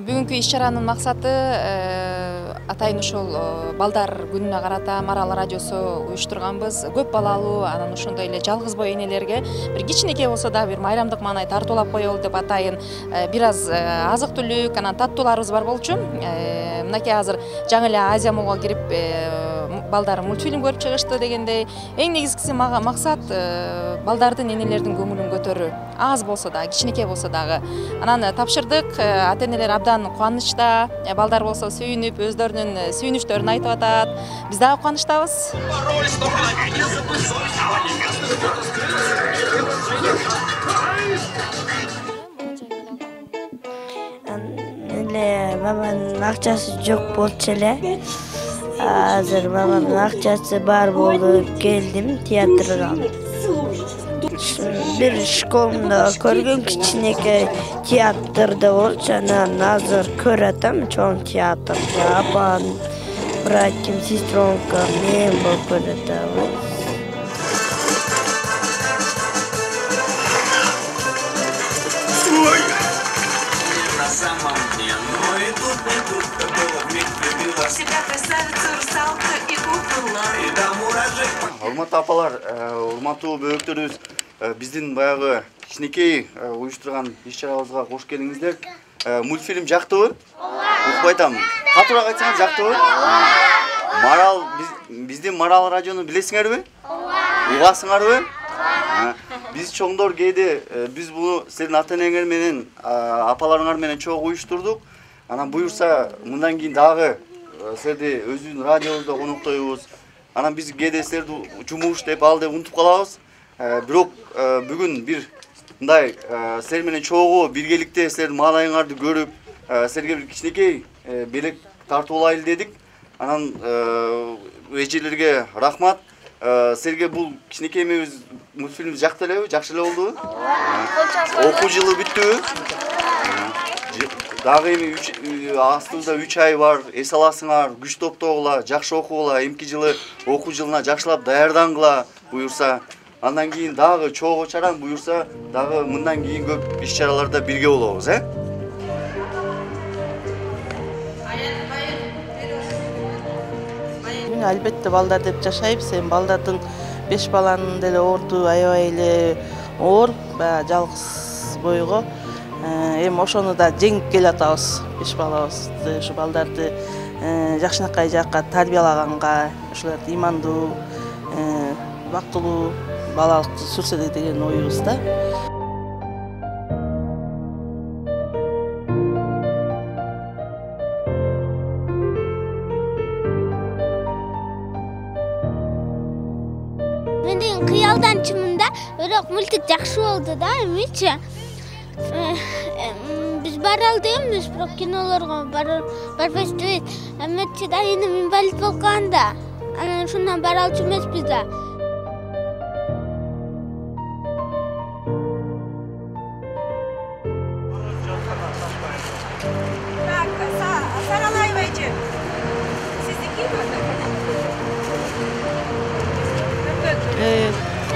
Бүгүнкү иш-чаранын максаты атайын ушул балдар күнүнө карата Марал радиосу уюштурганбыз. Көп балалуу, анан ошондой эле жалгыз бой энелерге бир кичинекей болсо да бир майрамдык маанай тартуулап коелу деп атайын. Бир аз азык түлүк, анан таттууларыбыз бар болчу. Мынакей азыр жаңы эле Азия молго кирип балдар мультфильм көрүп чыгышты дегендей. Эң негизгиси максат балдардын, энелердин көңүлүн көтөрүү. Аз болсо да, кичинекей болсо дагы. Анан тапшырдык, ата-энелер абдан кубанычта, балдар болсо сүйүнүп, өздөрүнүн сүйүнүчтөрүн айтып атат. Биз дагы кубанычтабыз. Маманын акчасы жок болчу эле. Азыр маманын акчасы бар болуп келдим театрга. Бир школумда көргөн кичинекей театрда болчу, анан азыр көрүп атам чоң театрда. Апам, братьям, сестренкам мен болуп көрүп атабыз. Урматтуу апалар, урматтуу бөбөктөрүбүз, биздин баягы кичинекей уюштурган иш-чарабызга кош келиңиздер. Мультфильм жактыбы? Укпай айтам. Катуураак айтсаңыз, жактыбы? Марал, биздин Марал радиону билесиңерби? Угасыңарбы? Биз чоңдор кээде биз буну силердин ата-энеңер менен, апаларыңар менен чогуу уюштурдук. Анан буюрса, мындан кийин дагы силерди өзүбүздүн радиобузда коноктойбуз. Анан биз кээде силерди жумуш деп, ал деп унутуп калабыз. Бирок бүгүн бир мындай силер менен чогуу биргеликте силердин маанайыңарды көрүп, силерге бир кичинекей белек тартуулайлы дедик. Анан эжелерге рахмат. Силерге бул кичинекей мультфильм жакты элеби? Жакшы эле болдубу? Окуу жылы бүттүбү? Дагы эми астыбызда 3 ай бар, эс аласыңар, күч топтогула, жакшы окугула, эмки жылы окуу жылына жакшылап даярдангыла буюрса. Андан кийин дагы чогуу чаран буюрса, дагы мындан кийин көп иш-чараларда бирге болобуз, Мен албетте балдар деп жашайбыз. Эми балдардын 5 баланын деле орду аябай эле оор, баягы жалгыз бойго. Эми ошону да жеңип келатабыз, 5 балабыз. Ушу балдарды жакшынакай жакка тарбиялаганга, ошолорду имандуу, бактылуу балалыкты сүрсө деген оюбуз да. Менден кыялдан чымында, бирок мультик жакшы болду да, эмичи. Биз бара алдыйбыз, бирок кинолорго барбайбыз дейт. Эметчи да энем инвалид болганда, анан ошондон бара алчу эмеспиз да.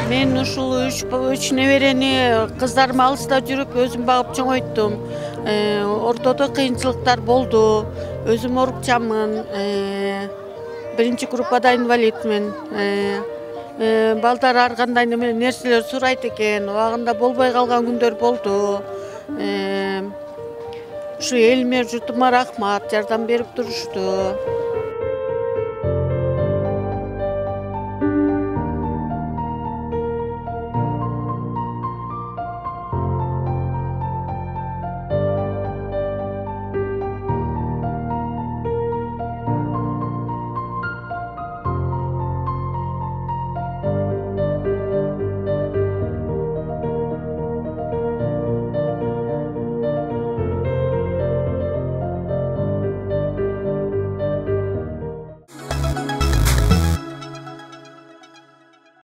Мен ушул 3 неберени кыздарым алыста жүрүп өзүм багып чоңойттум. Ортодо кыйынчылыктар болду. Өзүм орукчамын. Биринчи группада инвалидмин. Балдар ар кандай нерселер сурайт экен. Убагында болбой калган күндөр болду. Ушу элиме, журтума рахмат, жардам берип турушту.